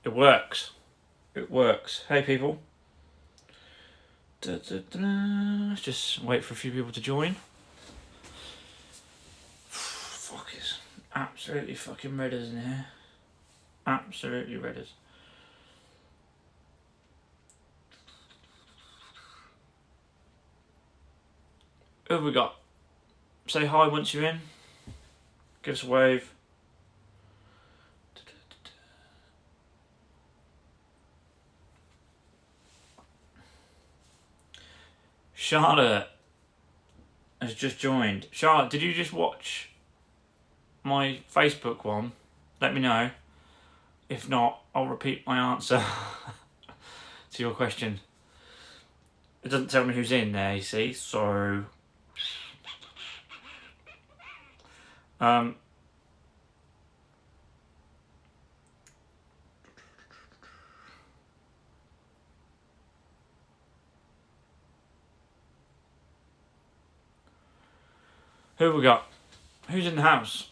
It works. It works. Hey people. Let's just wait for a few people to join. Fuck, it's absolutely fucking redders in here. Absolutely redders. Who have we got? Say hi once you're in. Give us a wave. Charlotte has just joined. Charlotte, did you just watch my Facebook one? Let me know. If not, I'll repeat my answer to your question. It doesn't tell me who's in there, you see, so... Who have we got? Who's in the house?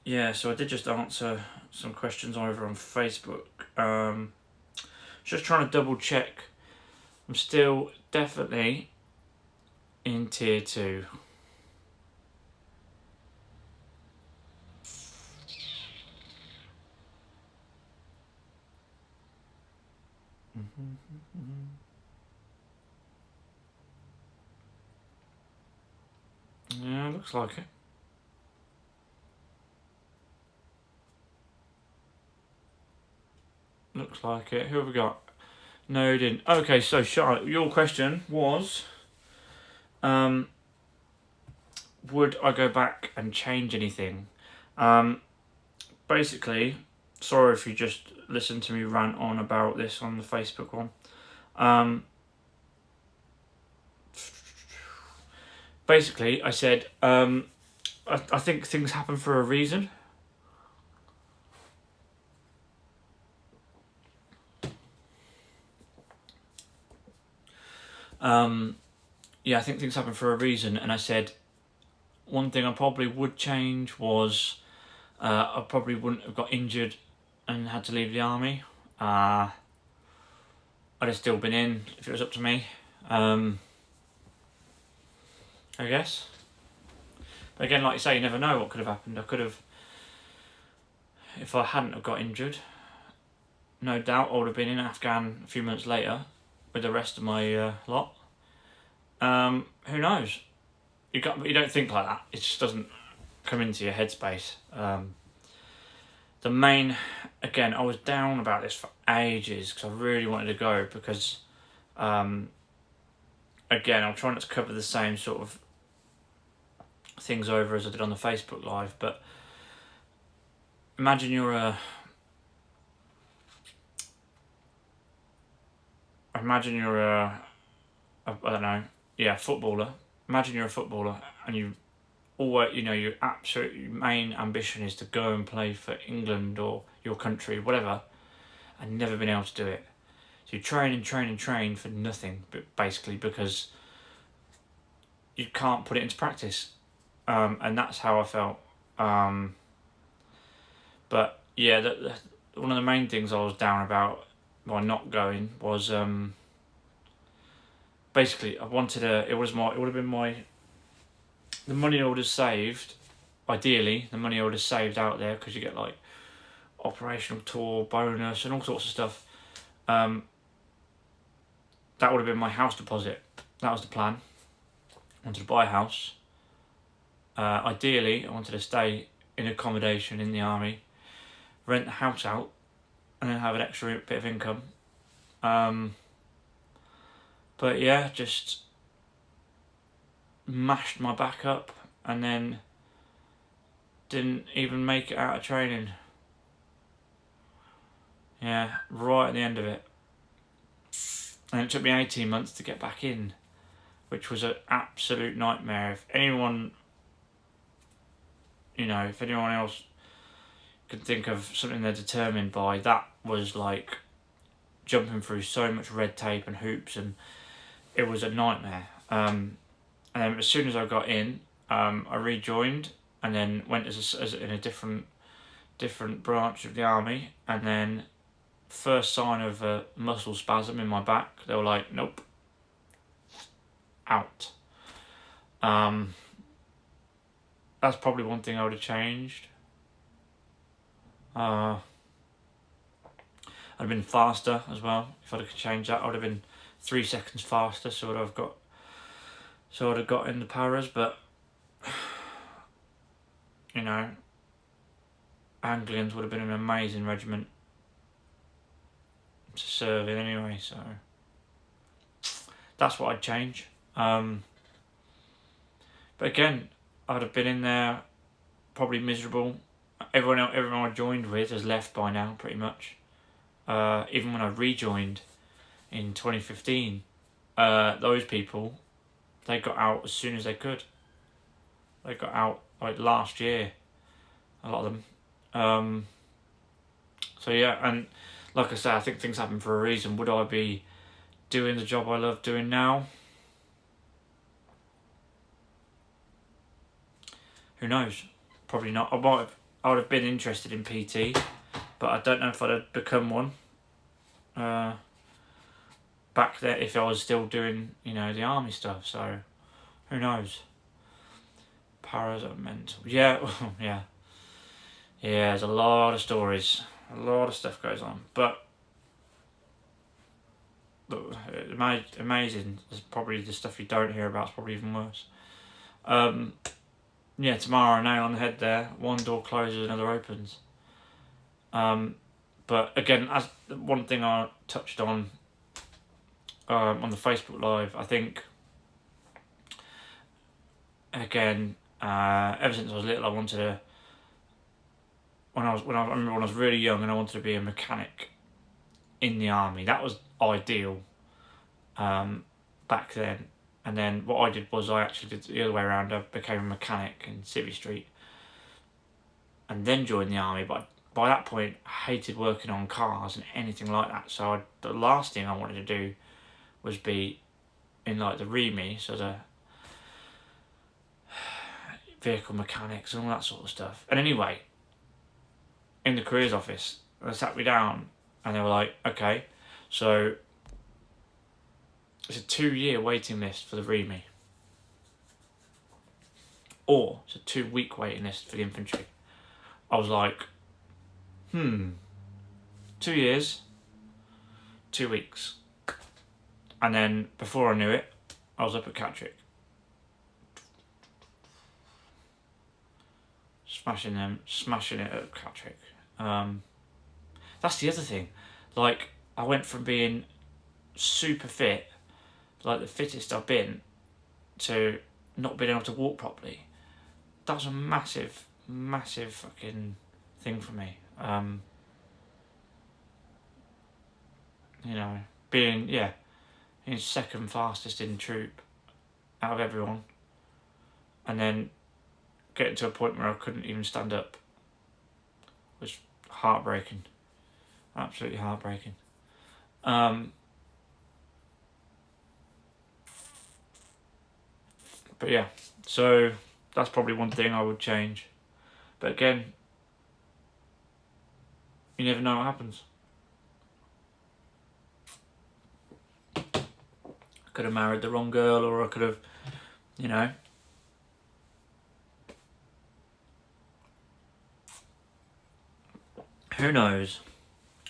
Yeah, so I did just answer some questions over on Facebook. Just trying to double check. I'm still definitely in tier 2. Yeah, looks like it. Looks like it. Who have we got? No, you didn't. Okay, so Charlotte, your question was, would I go back and change anything? Basically, sorry if you just listened to me rant on about this on the Facebook one. Basically, I said, I think things happen for a reason. Yeah, I think things happen for a reason, and I said one thing I probably would change was I probably wouldn't have got injured and had to leave the army. I'd have still been in if it was up to me. I guess. But again, like you say, you never know what could have happened. I could have, if I hadn't have got injured, no doubt I would have been in Afghan a few months later with the rest of my lot. Who knows? You don't think like that. It just doesn't come into your headspace. The main, again, I was down about this for ages because I really wanted to go because, again, I'm trying not to cover the same sort of things over as I did on the Facebook Live, but imagine you're a footballer. Imagine you're a footballer and you always, your absolute main ambition is to go and play for England or your country, whatever, and never been able to do it. So you train for nothing, but basically because you can't put it into practice. And that's how I felt. But yeah, one of the main things I was down about by not going was basically I wanted it would have been the money I would have saved. Ideally, the money I would have saved out there, because you get like operational tour bonus and all sorts of stuff. That would have been my house deposit. That was the plan. I wanted to buy a house. Ideally, I wanted to stay in accommodation in the army, rent the house out, and then have an extra bit of income. But yeah, just mashed my back up and then didn't even make it out of training. Yeah, right at the end of it. And it took me 18 months to get back in, which was an absolute nightmare. If anyone else could think of something they're determined by, that was like jumping through so much red tape and hoops, and it was a nightmare. And then as soon as I got in, I rejoined, and then went as in a different branch of the army, and then first sign of a muscle spasm in my back, they were like, nope, out. That's probably one thing I would have changed. I'd have been faster as well. If I'd have changed that, I would have been 3 seconds faster, so I'd have got in the paras. But you know, Anglians would have been an amazing regiment to serve in anyway, so that's what I'd change. But again, I'd have been in there probably miserable. Everyone I joined with has left by now, pretty much. Even when I rejoined in 2015, those people, they got out as soon as they could. They got out like last year, a lot of them. So yeah, and like I said, I think things happen for a reason. Would I be doing the job I love doing now? Who knows? Probably not. I would have been interested in PT, but I don't know if I'd have become one. Back there, if I was still doing, the army stuff. So, who knows? Paras are mental. Yeah, yeah. Yeah, there's a lot of stories. A lot of stuff goes on. But, amazing. There's probably the stuff you don't hear about is probably even worse. Yeah, tomorrow, nail on the head there. One door closes, another opens. But again, as one thing I touched on the Facebook Live, I think, again, ever since I was little, I wanted to. I remember when I was really young, and I wanted to be a mechanic in the army. That was ideal. Back then, and then what I did was I actually did the other way around. I became a mechanic in Civvy Street, and then joined the army. But by that point, I hated working on cars and anything like that. So the last thing I wanted to do was be in like the REME, so the vehicle mechanics and all that sort of stuff. And anyway, in the careers office, they sat me down and they were like, okay, so it's a 2-year waiting list for the REME, or it's a 2-week waiting list for the infantry. I was like, 2 years, 2 weeks. And then before I knew it, I was up at Catterick. Smashing it at Catterick. That's the other thing. Like, I went from being super fit, like the fittest I've been, to not being able to walk properly. That was a massive, massive fucking thing for me. Being second fastest in troop out of everyone, and then getting to a point where I couldn't even stand up was heartbreaking. Absolutely heartbreaking. But yeah, so that's probably one thing I would change. But again, you never know what happens. I could have married the wrong girl, or I could have, who knows?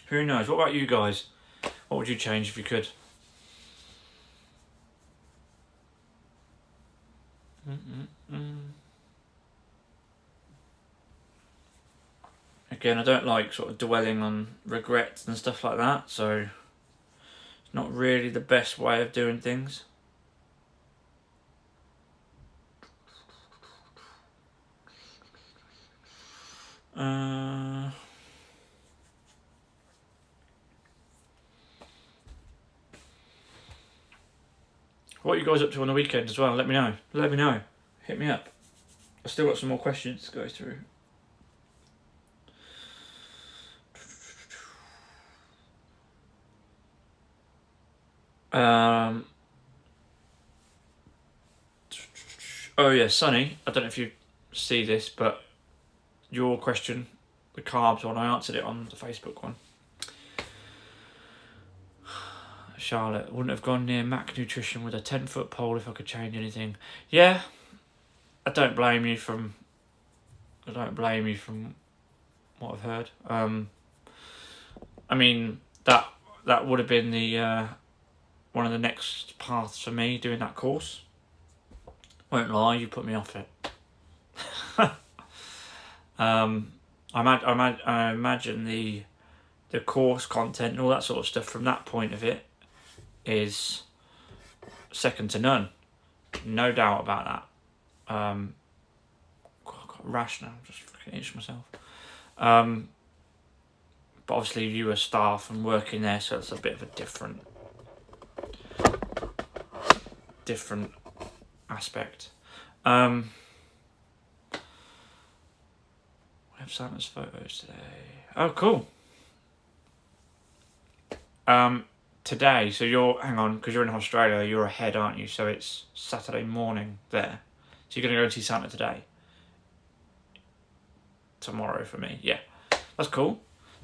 Who knows? What about you guys? What would you change if you could? Again, I don't like sort of dwelling on regrets and stuff like that, so it's not really the best way of doing things. What are you guys up to on the weekend as well? Let me know. Hit me up. I've still got some more questions to go through. Oh yeah, Sonny. I don't know if you've see this, but your question, the carbs one, I answered it on the Facebook one. Charlotte, wouldn't have gone near Mac Nutrition with a 10-foot pole if I could change anything. Yeah, I don't blame you from what I've heard. I mean, that would have been the one of the next paths for me, doing that course. Won't lie, you put me off it. I imagine the course content and all that sort of stuff from that point of it is second to none. No doubt about that. God, I've got a rash now, just fucking itch myself. But obviously you were staff and working there, so it's a bit of a different aspect. We have Santa's photos today. Oh, cool. Today, so hang on, because you're in Australia, you're ahead, aren't you? So it's Saturday morning there. So you're going to go and see Santa today? Tomorrow for me, yeah. That's cool.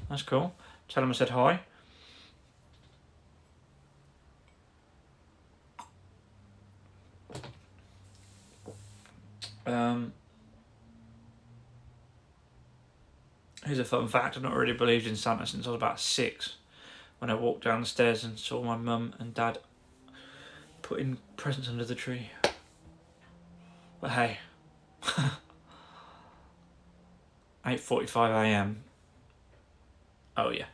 Tell him I said hi. Here's a fun fact. I've not really believed in Santa since I was about 6. When I walked down the stairs and saw my mum and dad putting presents under the tree. But hey, 8:45 AM. Oh yeah.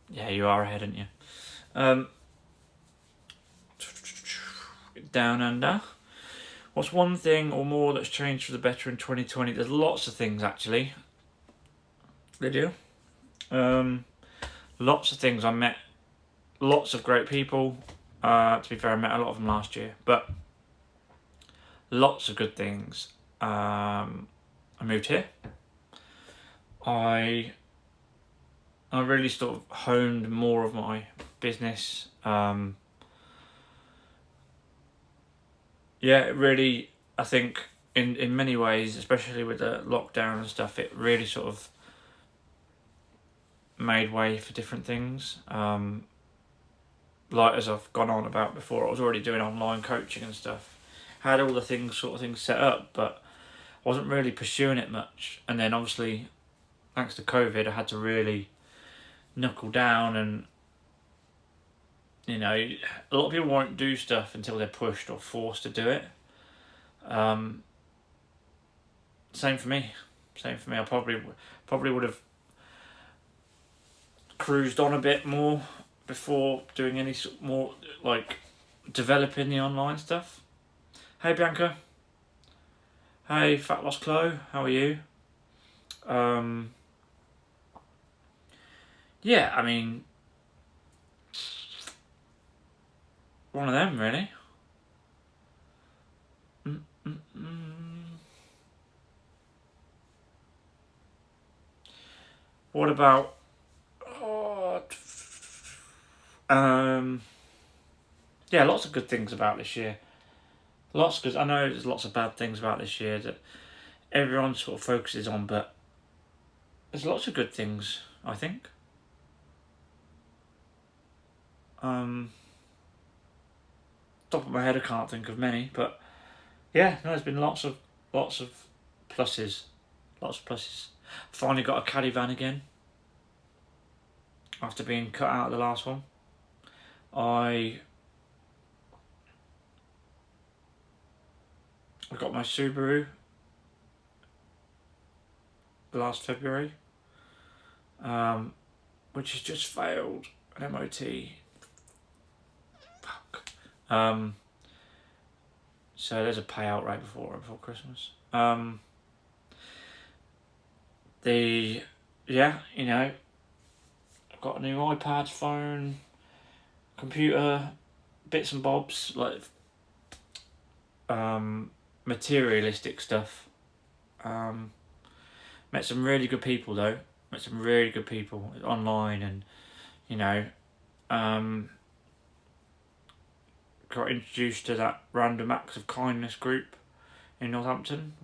Yeah, you are ahead, aren't you? Down under. What's one thing or more that's changed for the better in 2020? There's lots of things, actually. They do. Lots of things. I met lots of great people. To be fair, I met a lot of them last year, but lots of good things. I moved here. I really sort of honed more of my business. Yeah, it really, I think in many ways, especially with the lockdown and stuff, it really sort of made way for different things. Like as I've gone on about before, I was already doing online coaching and stuff. Had all the things set up, but I wasn't really pursuing it much. And then obviously, thanks to COVID, I had to really knuckle down, and a lot of people won't do stuff until they're pushed or forced to do it. Same for me. I probably would have cruised on a bit more before doing any more like developing the online stuff. Hey Bianca. Hey Fat Lost Chloe, how are you? Yeah, I mean, one of them really. What about yeah, lots of good things about this year. Because I know there's lots of bad things about this year that everyone sort of focuses on, but there's lots of good things, I think. Top of my head, I can't think of many, but yeah, no, there's been lots of pluses. Finally got a caddy van again after being cut out of the last one. I got my Subaru last February, which has just failed an MOT. Fuck. So there's a payout right before Christmas. I've got a new iPad, phone, computer, bits and bobs, like materialistic stuff. Met some really good people though. Online, and got introduced to that Random Acts of Kindness group in Northampton.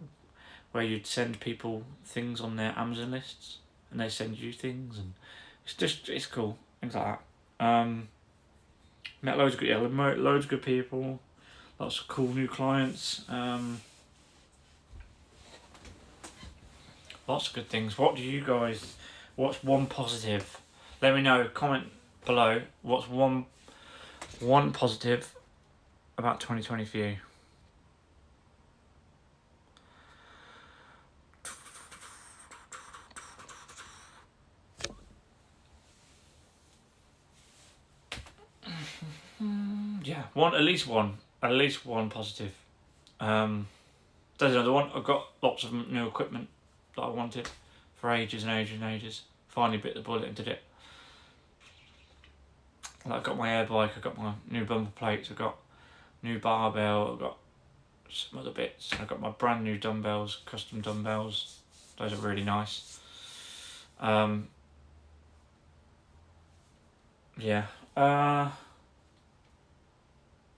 where you'd send people things on their Amazon lists, and they send you things, and it's cool, things like that. Met loads of good, loads of good people, lots of cool new clients. Lots of good things. What do you guys? What's one positive? Let me know. Comment below. What's one positive about 2020 for you? Yeah, at least one positive. There's another one. I've got lots of new equipment that I wanted for ages and ages and ages. Finally bit the bullet and did it. Like, I got my air bike, I got my new bumper plates, I got new barbell, I got some other bits. I got my brand new dumbbells, custom dumbbells. Those are really nice. Yeah.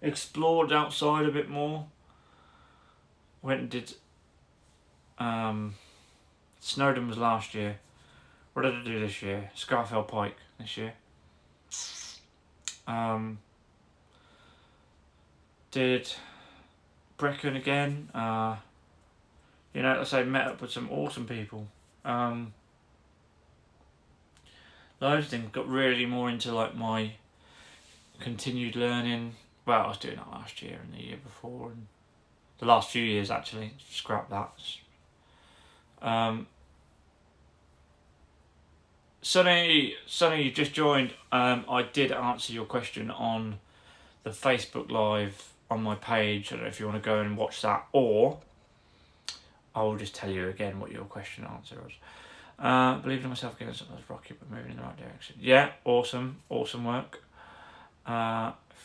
Explored outside a bit more. Went and did Snowdon was last year. What did I do this year? Scafell Pike this year. Did Brecon again. Like I say, met up with some awesome people. Loads of things. Got really more into like my continued learning. Well, I was doing that last year and the year before, and the last few years actually. Scrap that. Sonny, you just joined. I did answer your question on the Facebook Live on my page. I don't know if you want to go and watch that, or I will just tell you again what your question and answer was. Believing in myself again, I was rocky but moving in the right direction. Yeah, awesome work.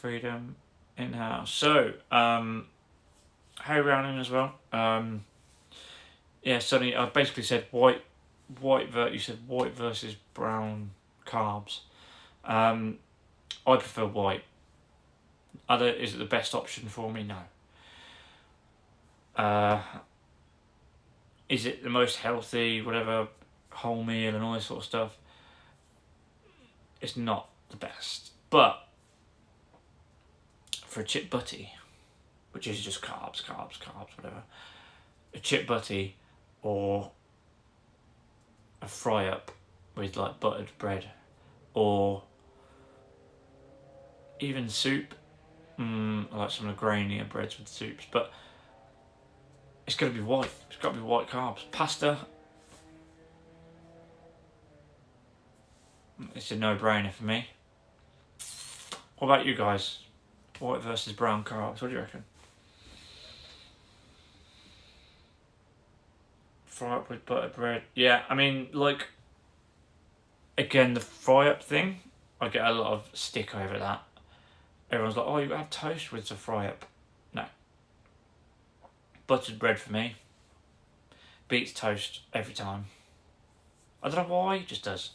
Freedom in-house. So, Harry Browning as well. Yeah, Sonny, I basically said you said white versus brown carbs. I prefer white. Is it the best option for me? No. Is it the most healthy, whatever, whole meal and all this sort of stuff? It's not the best. But for a chip butty, which is just carbs, whatever, a chip butty or a fry up with like buttered bread, or even soup. I like some of the grainier breads with soups, but it's got to be white. It's got to be white carbs. Pasta, it's a no-brainer for me. What about you guys? White versus brown carbs. What do you reckon? Fry up with buttered bread. Yeah, I mean, like, again, the fry up thing, I get a lot of stick over that. Everyone's like, oh, you have toast with the fry up. No. Buttered bread for me beats toast every time. I don't know why, it just does.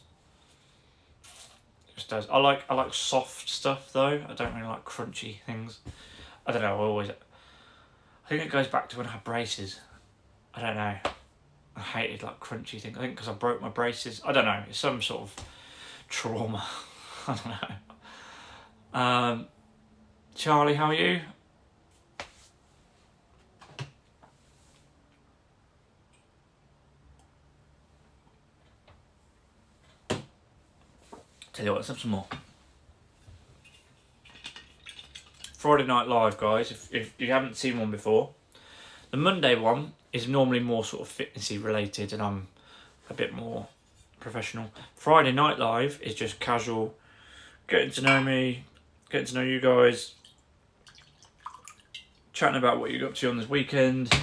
I like soft stuff though. I don't really like crunchy things. I don't know, I think it goes back to when I had braces. I don't know. I hated like crunchy things. I think because I broke my braces. I don't know. It's some sort of trauma. I don't know. Charlie, how are you? Tell you what, let's have some more. Friday Night Live, guys. If you haven't seen one before, the Monday one is normally more sort of fitnessy related, and I'm a bit more professional. Friday Night Live is just casual, getting to know me, getting to know you guys, chatting about what you got up to on this weekend.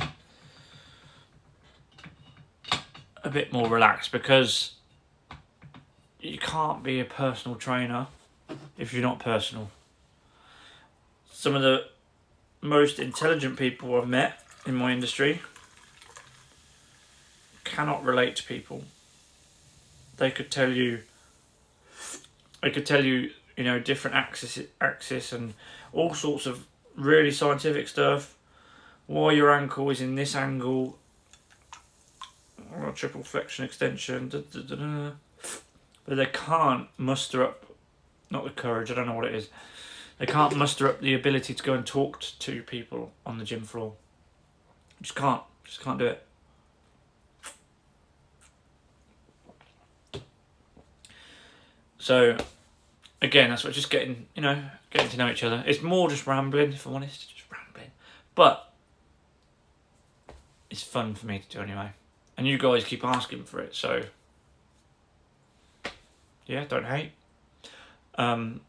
A bit more relaxed, because you can't be a personal trainer if you're not personal. Some of the most intelligent people I've met in my industry cannot relate to people. They could tell you, different axis and all sorts of really scientific stuff. Why your ankle is in this angle triple flexion extension, but they can't muster up, not the courage, I don't know what it is, they can't muster up the ability to go and talk to people on the gym floor. Just can't do it. So again, that's what, just getting to know each other. It's more just rambling, if I'm honest, just rambling. But it's fun for me to do anyway. And you guys keep asking for it, so yeah, don't hate. You're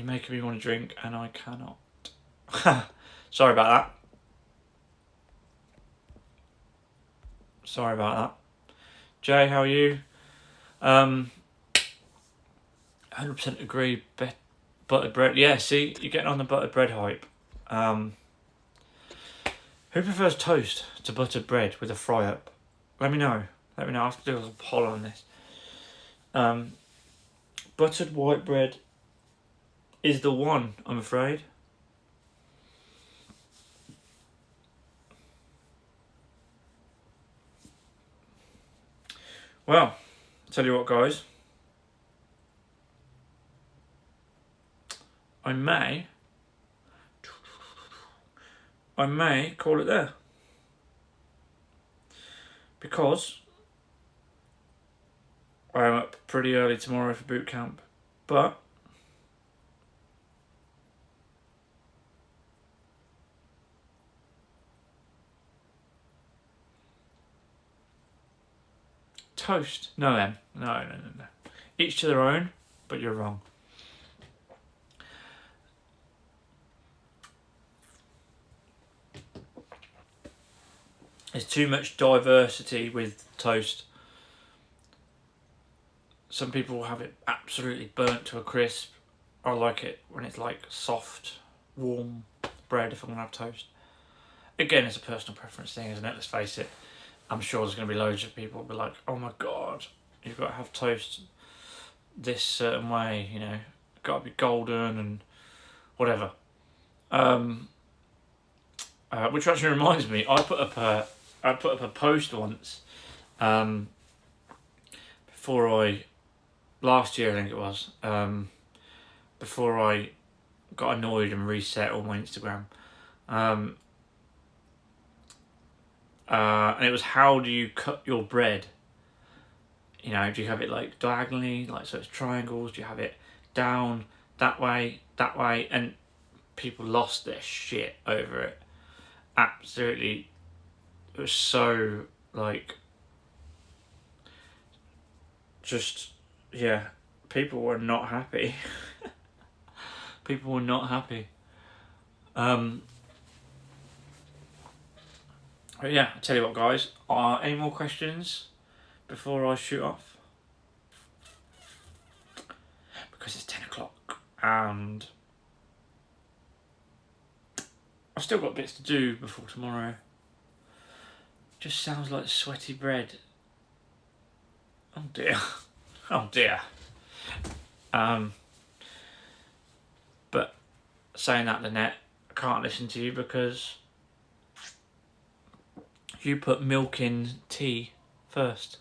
making me want to drink and I cannot. Sorry about that. Sorry about that. Jay, how are you? 100% agree. Buttered bread. Yeah, see, you're getting on the buttered bread hype. Who prefers toast to buttered bread with a fry up? Let me know. I have to do a poll on this. Buttered white bread is the one, I'm afraid. Well, tell you what, guys. I may call it there. Because I am up pretty early tomorrow for boot camp. But toast. No, Em. No. Each to their own, but you're wrong. There's too much diversity with toast. Some people have it absolutely burnt to a crisp. I like it when it's like soft, warm bread if I'm going to have toast. Again, it's a personal preference thing, isn't it? Let's face it. I'm sure there's going to be loads of people who be like, oh my God, you've got to have toast this certain way, got to be golden and whatever. Which actually reminds me, I put up a post once, last year I think it was, before I got annoyed and reset all my Instagram. And it was, how do you cut your bread? Do you have it like diagonally, like so it's triangles? Do you have it down that way? And people lost their shit over it. Absolutely. It was so people were not happy. People were not happy. But yeah, I'll tell you what, guys. Any more questions before I shoot off? Because it's 10 o'clock and I've still got bits to do before tomorrow. Just sounds like sweaty bread. Oh dear. Oh dear. But saying that, Lynette, I can't listen to you because you put milk in tea first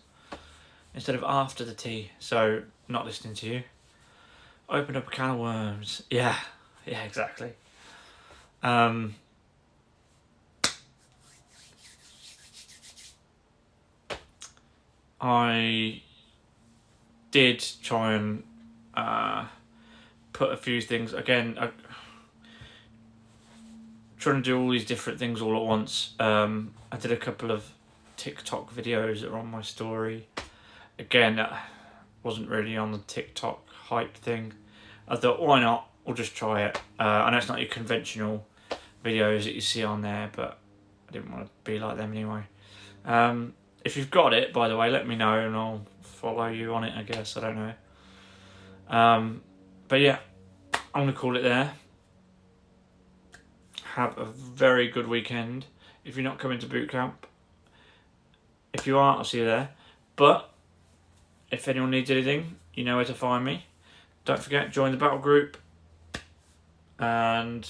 instead of after the tea, so not listening to you. Opened up a can of worms. Yeah, exactly. I did try and put a few things, again, trying to do all these different things all at once. I did a couple of TikTok videos that are on my story. Again, that wasn't really on the TikTok hype thing. I thought, why not? We'll just try it. I know it's not your conventional videos that you see on there, but I didn't want to be like them anyway. If you've got it, by the way, let me know and I'll follow you on it, I guess. I don't know. But yeah, I'm going to call it there. Have a very good weekend. If you're not coming to boot camp, if you are, I'll see you there. But if anyone needs anything, you know where to find me. Don't forget, join the battle group. And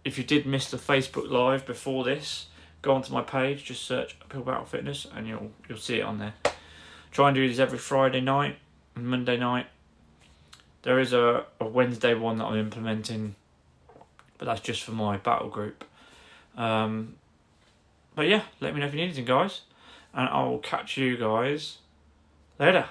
if you did miss the Facebook Live before this, go onto my page, just search Uphill Battle Fitness, and you'll see it on there. Try and do these every Friday night and Monday night. There is a Wednesday one that I'm implementing, but that's just for my battle group. But yeah, let me know if you need anything, guys, and I'll catch you guys later.